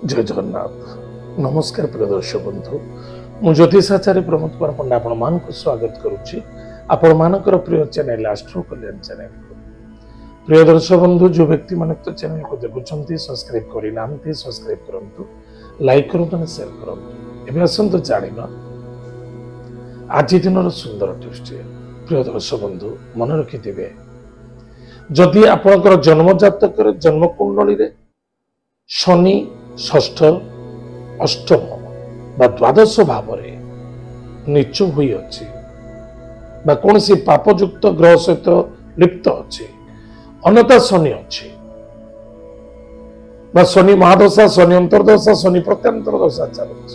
जय जगन्नाथ नमस्कार प्रिय दर्शक बंधु मु ज्योतिषाचार्य प्रमोद कुमार पंडा आपण मानक स्वागत करुच्ची आपण मानकर प्रिय चैनल एस्ट्रो कल्याण चैनल को प्रिय दर्शक बंधु जो व्यक्ति मान तो चैनल को देखुंत सब्सक्राइब करना सब्सक्राइब करूँ लाइक करूँ शेयर करूँ एवं आसतु जाना आज दिन सुंदर टिप्स प्रिय दर्शक बंधु मन रखिथे जदि आपणकर जन्म जातक जन्म कुंडली शनि षष्ठ अष्टम बा द्वादश भाव नीच हुई अच्छी कौन सी पापयुक्त ग्रह सहित लिप्त अच्छी अन्यथा शनि अच्छी शनि महादशा शनि अंतर्दशा शनि प्रत्यांतर दशा चलुच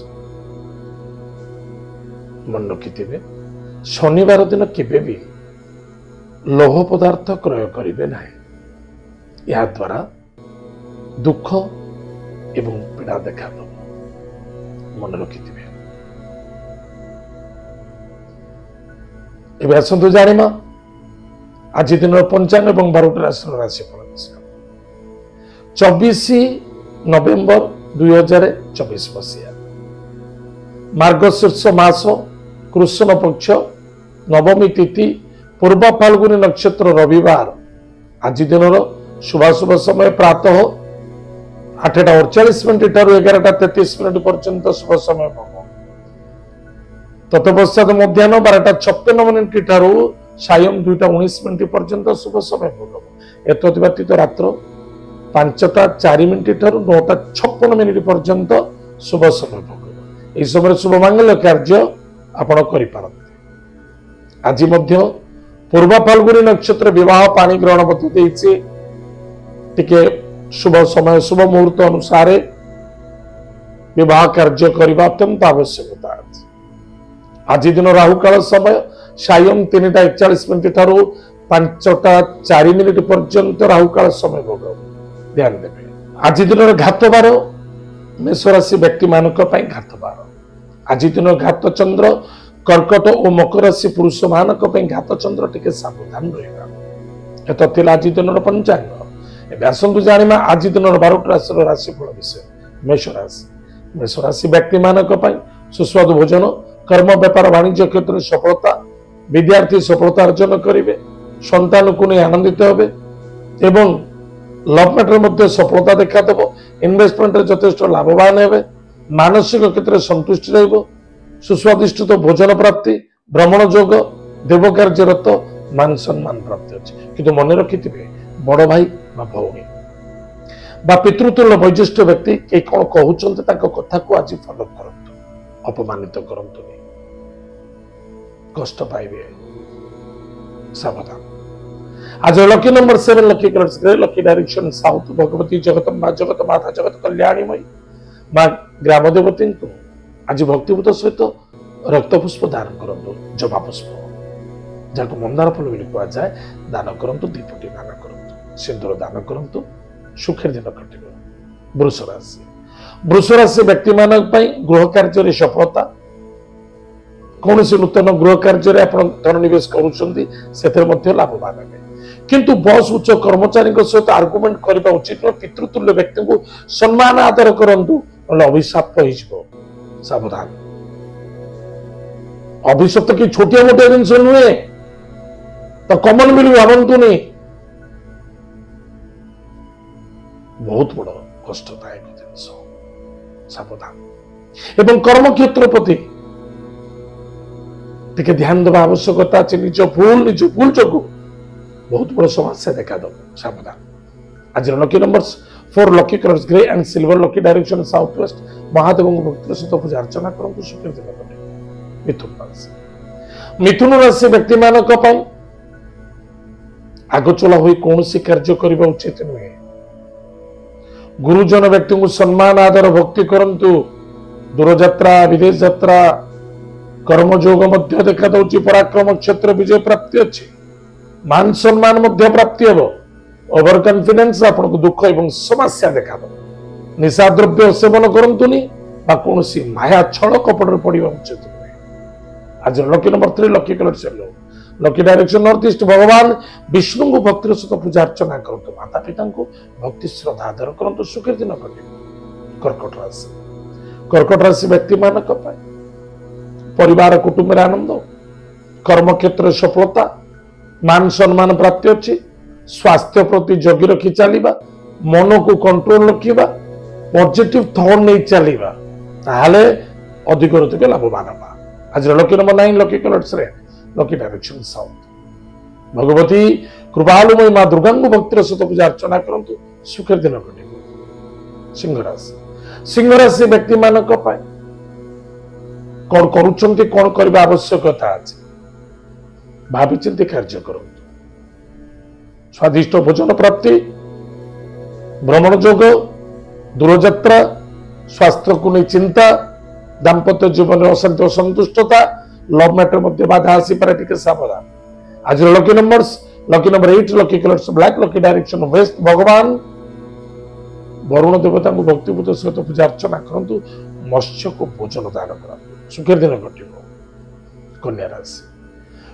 मन रखिथे शनिवार दिन केबे भी लौह पदार्थ क्रय करेंगे ना या द्वारा दुख एवं पीड़ा देखा मन रखिथे एवं आसतु जाना आज दिन पंचांग और 12 राशि राशिफल विषय 24 नवेम्बर 2024 मसीहा मार्गशीर्ष मास कृष्ण पक्ष नवमी तिथि पूर्व फाल्गुनी नक्षत्र रविवार आज दिन शुभाशुभ समय प्रातः 8:48 ठारू 11:33 पर्यंत शुभ समय भोग तत्पश्चात मध्याह्न 12:56 ठारू सायं 2:19 पर्यंत शुभ समय भोग एतद व्यतीत रात्र 5:04 ठारू 9:56 पर्यंत शुभ समय भोग यह समय शुभ मांगल्य कार्य आपण करि पारंती आज मध्य पूर्व फाल्गुनी नक्षत्र विवाह पानी ग्रहण पद्धति टिके शुभ समय शुभ मुहूर्त अनुसार विवाह कार्य करने अत्यंत आवश्यकता अछि आज दिन राहु काल समय सायं 3:41 ठारू 5:04 पर्यंत राहु काल समय भोग ध्यान देवे आज दिन घात बार मेष राशि व्यक्ति मानक घात बार आज दिन घात चंद्र कर्कट और मकर राशि पुरुष मानक घात चंद्र टिके सावधान रहा एत आज दिन पंचांग आसतु जाना आज दिन 12 राशि राशिफल विषय मेष राशि व्यक्ति मानक सुस्वादु भोजन कर्म व्यापार वाणिज्य क्षेत्र में सफलता विद्यार्थी सफलता अर्जन करेंगे संतान को नहीं आनंदित हेबे एवं लव मैटर मध्य सफलता देखादेव इन्वेस्टमेंट यथेष्ट लाभवान हेबे मानसिक क्षेत्र में संतुष्टि रहिबो सुस्वादिष्ट भोजन प्राप्ति भ्रमण योग देव कार्यरत मान सम्मान प्राप्ति अच्छे किंतु मन रखिथे बड़ भाई भौणी पितृतुल्य वैशिष्ट व्यक्ति के कौन कहते कथा को आज फॉलो करंतु अपमानित करंतु कष्ट पाइबे सावधान आज lucky number 7 lucky colours lucky direction south Bhagwati जगत माता जगत कल्याणीमयी माँ ग्राम देवती को आज भक्तिभूत सहित रक्तपुष्प दान करंतु जबा पुष्प जहाँ मंदार फल बोली कह जाए दान करंतु दीपटी दान करंतु सिंदूर दान करंतु सुखर दिन कटिब वृष राशि व्यक्ति मान गृह कार्य सफलता कौन सी नूतन गृह कार्य धन निवेश कर लाभवान है किंतु बस उच्च कर्मचारी सहित आर्गुमेंट करने उचित पितृतुल्य व्यक्ति को सम्मान आदर करंतु अभिशाप सावधान अभिशाप कि छोटिया मोटिया जिनस नुहे तो कमन मिल भावतु नहीं बहुत बड़ कष्टदायक जिनस सावधान एवं कर्म क्षेत्र प्रति टिके ध्यान देवा आवश्यकता अच्छे निज भूल जो बहुत बड़ समस्या देखा दो सावधान आज lucky number 4 lucky colours grey and silver lucky direction south west Mahadev भक्ति सहित पूजा अर्चना करंतु सुखर दिन मिथुन राशि व्यक्ति मानक आग चला हुई कौन सी कार्य करने उचित नुहे गुरुजन व्यक्ति को सम्मान आदर भक्ति करंतु दूरयात्रा विदेश यात्रा कर्मयोग मध्य देखा दौची पराक्रम क्षेत्र विजय प्राप्ति अच्छी मान सम्मान मध्य प्राप्ति हेब ओवर कॉन्फिडेंस आपको दुख एवं समस्या देखा दो निशा द्रव्य सेवन करंतुनी कौन सी माया छल कपट पड़ा उचित नुहे आज लकी नंबर 3 लकी कलर चलो लकी डायरेक्शन नॉर्थ ईस्ट भगवान विष्णु को भक्ति सहित पूजा अर्चना करंतु माता पिता को भक्ति श्रद्धा आदर करंतु सुखर दिन कटे कर्कट राशि कर्कट राशि व्यक्ति मानक परिवार कुटुंब आनंद कर्म क्षेत्र सफलता मान सम्मान प्राप्ति अच्छी स्वास्थ्य प्रति जगी रखी चलवा मन को कंट्रोल रखा पॉजिटिव थॉट नहीं चलवा ताहले अधिक अधिक लाभवान हवा आज लकी नंबर 9 लकी कलर्स रे लकी डायरेक्शन साउथ भगवती कृपालुमयी मां दुर्गा भक्तिर सहित पूजा अर्चना करंतु सुखर दिन कटे सिंह राशि व्यक्ति मानक कौन करुछंती कौन करबा आवश्यकता अछि भावी चिंती कार्य करंतु स्वादिष्ट भोजन प्राप्ति भ्रमण योग दूरयात्रा स्वास्थ्य को नहीं चिंता दाम्पत्य जीवन में अशांति असंतुष्टता लव मैटर मध्य बाधा आसी पारे टिके सावधान आज lucky number 8 lucky colours black lucky direction waste भगवान वरुण देवता को भक्तिपूत सहित पूजा अर्चना करंतु मत्स्य को भोजन दान करंतु सुखर दिन कटिबो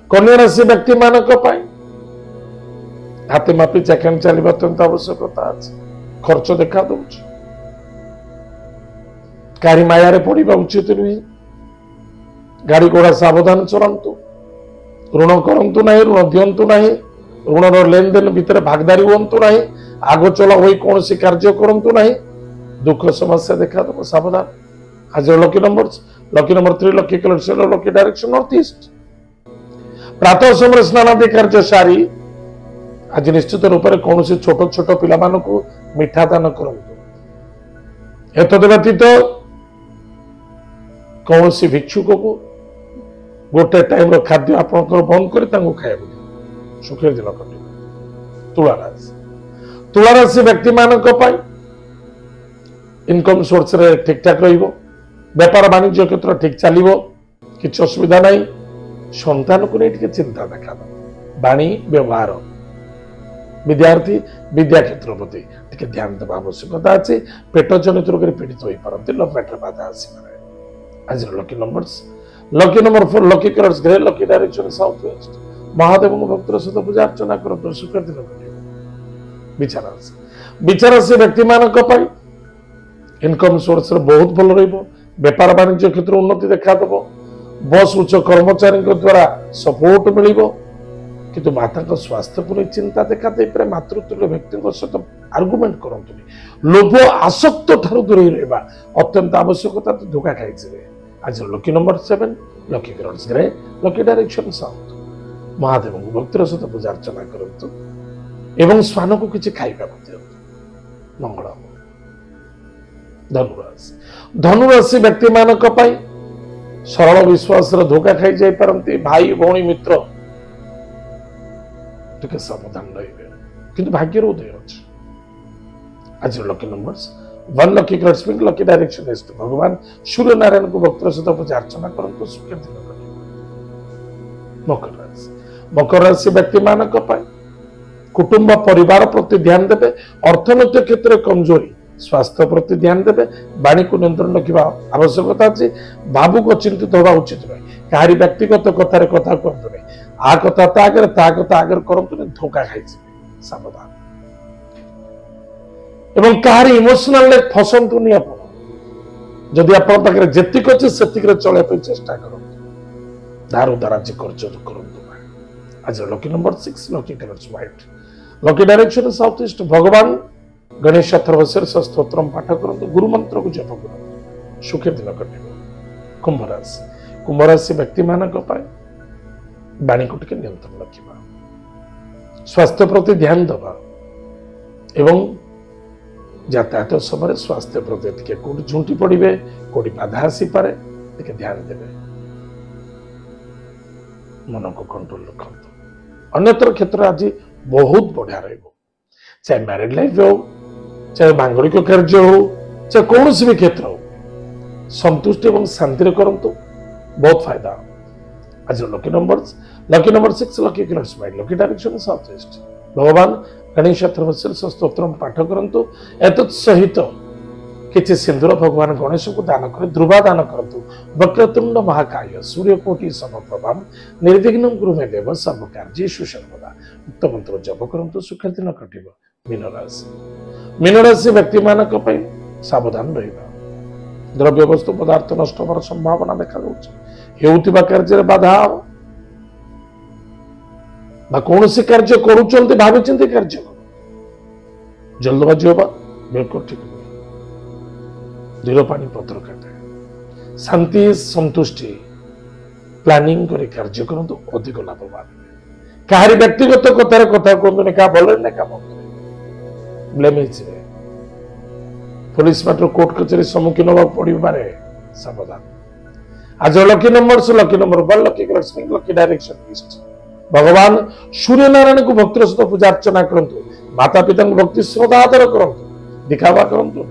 कन्या राशि व्यक्ति मानक हाथी मापी चाकन चलवा अत्यंत आवश्यकता अछि खर्च देखा दउछि कारी माया पड़ा उचित नुहे गाड़ी घोड़ा सावधान चलतु ऋण करंतु नहीं ऋण दिंतु नहीं ऋण लेन देन भितर भागदारी हूँ ना आग चला हो कौन कार्य करंतु नहीं दुख समस्या देखा दब सावधान आज lucky number 3 lucky colour lucky direction north east प्रातः समय स्नानादि कार्य सारी आज निश्चित रूप से कौन छोट छोट पिला मिठा दान करंतु एतद व्यतीत कौन भिक्षुक को गोटे टाइम खाद्य आप बंद कर खाया सुखर दिन कटे तुला राशि व्यक्ति मानक इनकम सोर्स रे ठीक ठाक व्यापार वाणिज्य क्षेत्र ठीक चलो किसी असुविधा ना संतान को नहीं चिंता देखा वाणी व्यवहार विद्यार्थी विद्या क्षेत्र प्रति ध्यान देवा आवश्यकता अच्छे पेट जनित रोग पीड़ित हो पारती लव मैटर बाधा आसपे आज lucky number 4 lucky colours grey lucky direction south west Mahadev भक्तर सहित पूजा अर्चना कर सुखर दिन विचार से व्यक्ति मानक इनकम सोर्स बहुत भल व्यापार वाणिज्य क्षेत्र उन्नति देखा दब बस उच्च कर्मचारी द्वारा सपोर्ट मिल किंतु माता स्वास्थ्य को चिंता देखा दे पारे मातृत्व व्यक्ति सहित आर्गुमेंट करंतुनी लोभ आसक्त ठारू दूर रहा अत्यंत आवश्यकता तो धोखा खाई आज lucky number 7 lucky colours grey lucky direction south Mahadev को भक्तिर सहित पूजा अर्चना करंतु एवं स्वान को किसी खाइबा मंगल धनुराशि व्यक्ति मानक सरल विश्वास धोखा खाई जाई पारंती भाई भौणी मित्र टिके सावधान रहिबे किंतु भाग्यर उदय अछि आज lucky numbers 1 lucky colours pink lucky direction east भगवान सूर्य नारायण को भक्तर सहित पूजा अर्चना करंतु सुखर दिन मकर राशि व्यक्ति मानक कुटुंब परिवार प्रति ध्यान देवे अर्थनैतिक क्षेत्र में कमजोरी स्वास्थ्य प्रति ध्यान देवे वाणी को नियंत्रण रखा आवश्यकता अच्छी भावुक चिंतित होगा उचित नुहे कहारी व्यक्तिगत कथार कथा कहतु नहीं आ कथा ता कथा आगे करतु नहीं धोखा खाई सावधान एवं कहारी इमोशनल फसंतु नहीं आप जदि आप जेतिक अच्छे सेतिक चलने चेष्टा करते धार उदार कर्ज करतु आज lucky number 6 lucky colours white lucky direction south east भगवान गणेश अथर्वशीर्ष स्तोत्रम पाठ करंतु गुरु मंत्र को जप करंतु सुखर दिन कटे कुंभ राशि व्यक्ति मानक वाणी को टिके नियंत्रण रखा स्वास्थ्य प्रति ध्यान दबा एवं यातायात समय स्वास्थ्य प्रति टिके कोठी झुंटी पड़े कोठी बाधा आसी पारे टिके ध्यान देवे मन को कंट्रोल रखते अन्यत्र क्षेत्र आज बहुत बढ़िया रहिबो चाहे मैरिड लाइफ हो चाहे मांगलिक कार्य हो चाहे कौन भी क्षेत्र हो संतुष्टि और शांति करंतु बहुत फायदा आज lucky number 6 lucky colours white lucky direction south east भगवान गणेश अथर्वशीर्ष स्तोत्र पाठ करंतु एतत् सहित किसी सिंदूर भगवान गणेश को दान कर ध्रुवा दान करंतु वक्रतुंड महाकाय सूर्यकोटि समप्रभा निर्विघ्न गुरु मे देव सब कार्य सर्वदा उक्त मंत्र जप करंतु सुखर दिन कटिब मीन राशि व्यक्ति मानक सावधान रहिबा। द्रव्य वस्तु पदार्थ नष्ट होवार संभावना देखा हेउतिबा कार्य बाधा कौन सी कार्य करुचंती भावी चिंती कार्य कर जल्दबाजी होगा बिल्कुल ठीक नहीं। धीर पानी पत्र काटे शांति संतुष्टि प्लानिंग कर कार्य करंतु अधिक लाभवान कहारी व्यक्तिगत कथार कथा कहतुनि क्या भल ना क्या मंद ब्लेमेज पुलिस मात्र कोर्ट कचेरी सम्मुखीन होगा पड़े सावधान। आज lucky number lucky number 1 lucky Lakshmi lucky direction list भगवान सूर्य नारायण को भक्तिर सहित पूजा अर्चना करंतु माता पिता को भक्ति श्रद्धा आदर करंतु दिखावा करंतु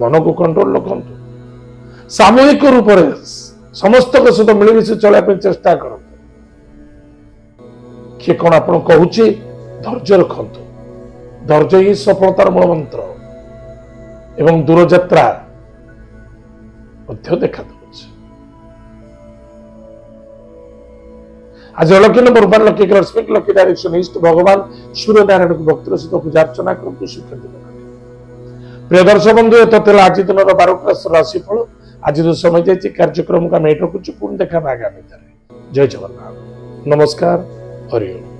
मन को कंट्रोल रखंतु सामूहिक रूप से समस्त सहित मिलमिशि चलने चेष्टा करंतु किए कौन आप कहूची धैर्य रखंतु धैर्य ही सफलतार मूल मंत्र एवं दूरयात्रा देखा दूसरे। आज lucky number 1 lucky Lakshmi lucky direction east भगवान सूर्य नारायण को भक्तिर सहित पूजा अर्चना करंतु सुख दिन। प्रिय दर्शक बंधु एत आज दिन 12 राशिफल आज जो समय जाइए कार्यक्रम का मेट रखुच्छू पुणी देखा आगामी जय जगन्नाथ नमस्कार हरि ओम।